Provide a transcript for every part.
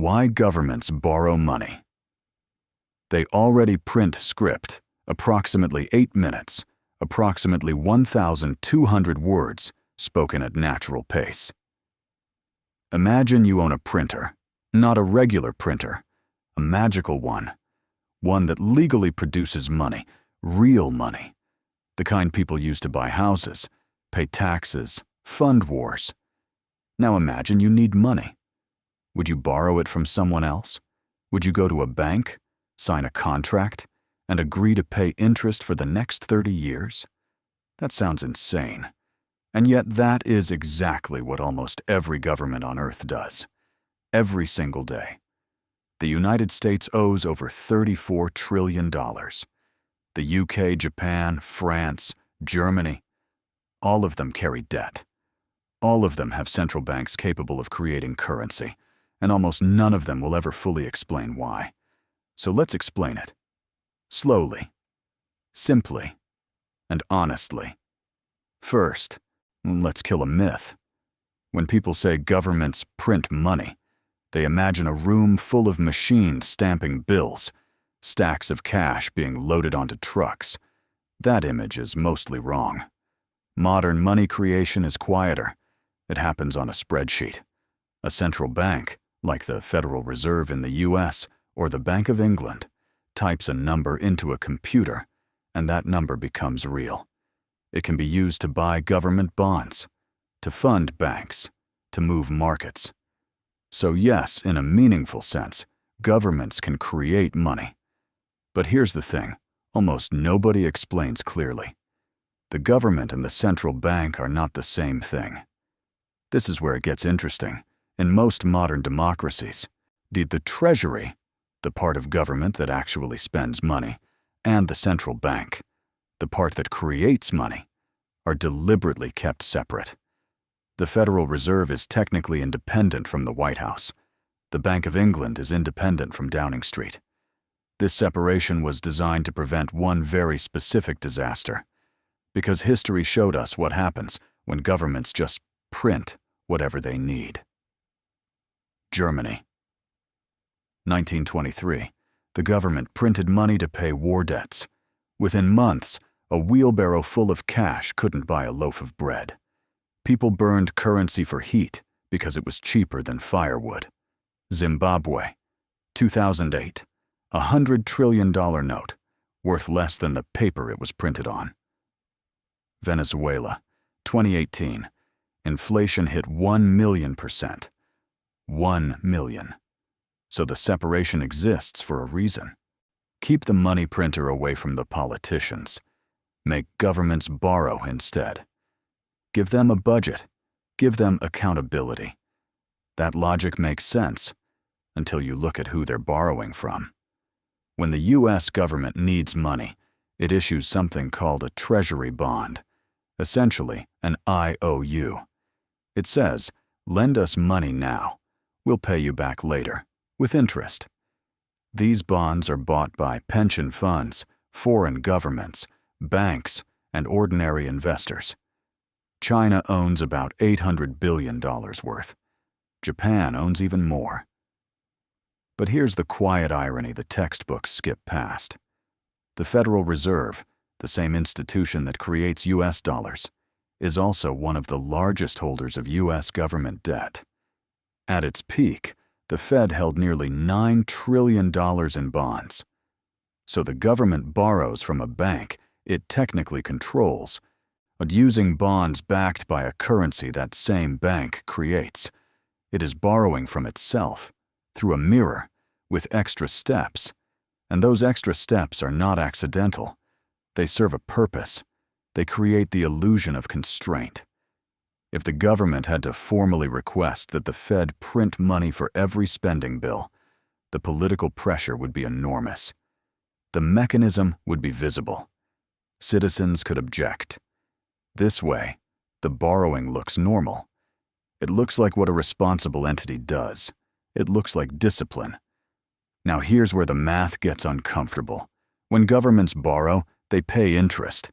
Why governments borrow money. They already print script, approximately 8 minutes, approximately 1,200 words, spoken at natural pace. Imagine you own a printer, not a regular printer, a magical one that legally produces money, real money, the kind people use to buy houses, pay taxes, fund wars. Now imagine you need money. Would you borrow it from someone else? Would you go to a bank, sign a contract, and agree to pay interest for the next 30 years? That sounds insane. And yet that is exactly what almost every government on Earth does. Every single day. The United States owes over $34 trillion. The UK, Japan, France, Germany, all of them carry debt. All of them have central banks capable of creating currency, and almost none of them will ever fully explain why. So let's explain it. Slowly, simply, and honestly. First, let's kill a myth. When people say governments print money, they imagine a room full of machines stamping bills, stacks of cash being loaded onto trucks. That image is mostly wrong. Modern money creation is quieter. It happens on a spreadsheet. A central bank, like the Federal Reserve in the US or the Bank of England, types a number into a computer, and that number becomes real. It can be used to buy government bonds, to fund banks, to move markets. So yes, in a meaningful sense, governments can create money. But here's the thing, almost nobody explains clearly. The government and the central bank are not the same thing. This is where it gets interesting. In most modern democracies, the treasury, the part of government that actually spends money, and the central bank, the part that creates money, are deliberately kept separate. The Federal Reserve is technically independent from the White House. The Bank of England is independent from Downing Street. This separation was designed to prevent one very specific disaster, because history showed us what happens when governments just print whatever they need. Germany. 1923. The government printed money to pay war debts. Within months, a wheelbarrow full of cash couldn't buy a loaf of bread. People burned currency for heat because it was cheaper than firewood. Zimbabwe. 2008. $100 trillion note, worth less than the paper it was printed on. Venezuela. 2018. Inflation hit 1,000,000%. 1 million. So the separation exists for a reason. Keep the money printer away from the politicians. Make governments borrow instead. Give them a budget. Give them accountability. That logic makes sense until you look at who they're borrowing from. When the US government needs money, it issues something called a treasury bond, essentially an IOU. It says, lend us money now. We'll pay you back later, with interest. These bonds are bought by pension funds, foreign governments, banks, and ordinary investors. China owns about $800 billion worth. Japan owns even more. But here's the quiet irony the textbooks skip past. The Federal Reserve, the same institution that creates US dollars, is also one of the largest holders of US government debt. At its peak, the Fed held nearly $9 trillion in bonds. So the government borrows from a bank it technically controls, but using bonds backed by a currency that same bank creates. It is borrowing from itself, through a mirror, with extra steps. And those extra steps are not accidental. They serve a purpose. They create the illusion of constraint. If the government had to formally request that the Fed print money for every spending bill, the political pressure would be enormous. The mechanism would be visible. Citizens could object. This way, the borrowing looks normal. It looks like what a responsible entity does. It looks like discipline. Now here's where the math gets uncomfortable. When governments borrow, they pay interest.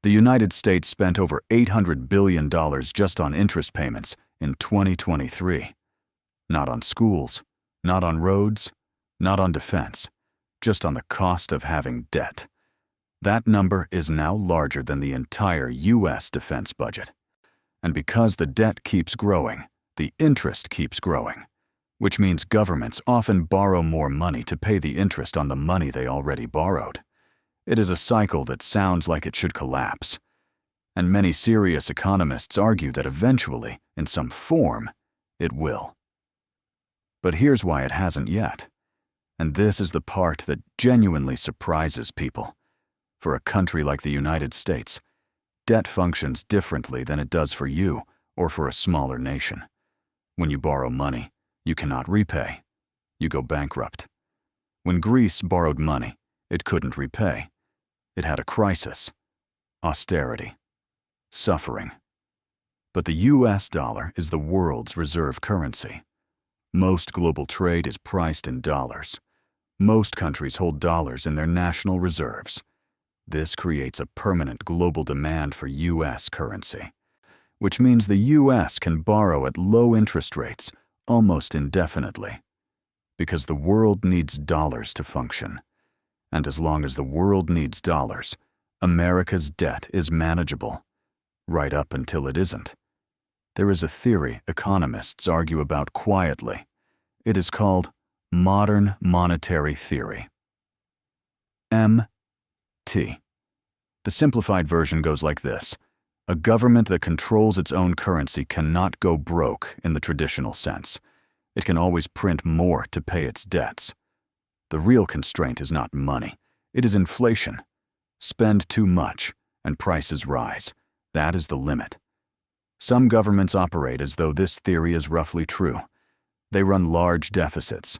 The United States spent over $800 billion just on interest payments in 2023. Not on schools, Not on roads, not on defense, just on the cost of having debt. That number is now larger than the entire U.S. defense budget. And because the debt keeps growing, the interest keeps growing, which means governments often borrow more money to pay the interest on the money they already borrowed. It is a cycle that sounds like it should collapse. And many serious economists argue that eventually, in some form, it will. But here's why it hasn't yet. And this is the part that genuinely surprises people. For a country like the United States, debt functions differently than it does for you or for a smaller nation. When you borrow money, you cannot repay. You go bankrupt. When Greece borrowed money, it couldn't repay. It had a crisis, austerity, suffering. But the US dollar is the world's reserve currency. Most global trade is priced in dollars. Most countries hold dollars in their national reserves. This creates a permanent global demand for US currency, which means the US can borrow at low interest rates almost indefinitely, because the world needs dollars to function. And as long as the world needs dollars, America's debt is manageable, right up until it isn't. There is a theory economists argue about quietly. It is called modern monetary theory. MT. The simplified version goes like this. A government that controls its own currency cannot go broke in the traditional sense. It can always print more to pay its debts. The real constraint is not money. It is inflation. Spend too much, and prices rise. That is the limit. Some governments operate as though this theory is roughly true. They run large deficits.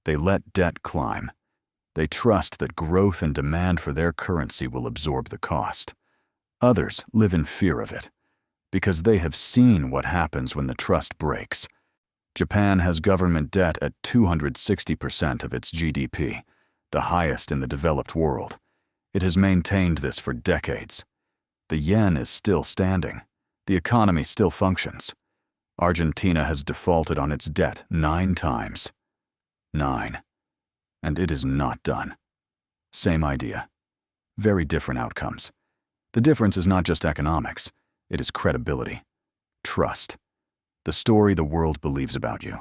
They let debt climb. They trust that growth and demand for their currency will absorb the cost. Others live in fear of it, because they have seen what happens when the trust breaks. Japan has government debt at 260% of its GDP, the highest in the developed world. It has maintained this for decades. The yen is still standing. The economy still functions. Argentina has defaulted on its debt 9 times. 9. And it is not done. Same idea. Very different outcomes. The difference is not just economics. It is credibility. Trust. The story the world believes about you.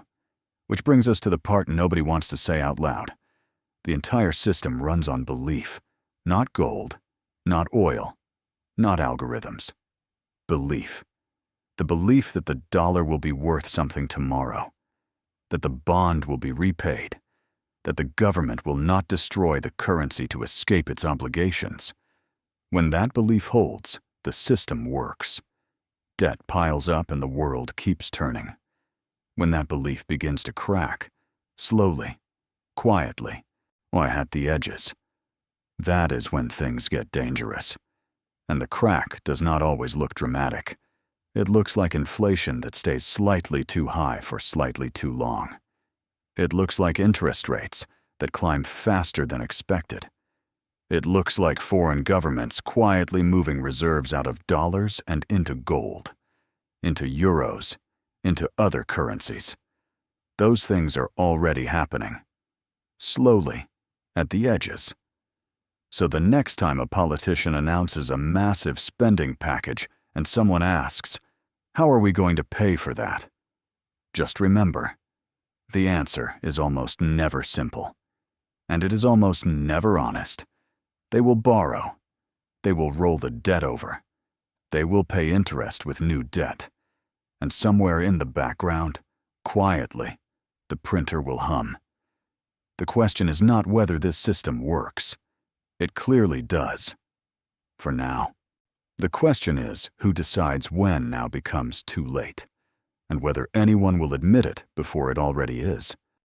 Which brings us to the part nobody wants to say out loud. The entire system runs on belief. Not gold, not oil, not algorithms. Belief. The belief that the dollar will be worth something tomorrow. That the bond will be repaid. That the government will not destroy the currency to escape its obligations. When that belief holds, the system works. Debt piles up and the world keeps turning. When that belief begins to crack, slowly, quietly, or at the edges, that is when things get dangerous. And the crack does not always look dramatic. It looks like inflation that stays slightly too high for slightly too long. It looks like interest rates that climb faster than expected. It looks like foreign governments quietly moving reserves out of dollars and into gold, into euros, into other currencies. Those things are already happening. Slowly, at the edges. So the next time a politician announces a massive spending package and someone asks, "How are we going to pay for that?" Just remember, the answer is almost never simple. And it is almost never honest. They will borrow. They will roll the debt over. They will pay interest with new debt. And somewhere in the background, quietly, the printer will hum. The question is not whether this system works. It clearly does. For now. The question is who decides when now becomes too late, and whether anyone will admit it before it already is.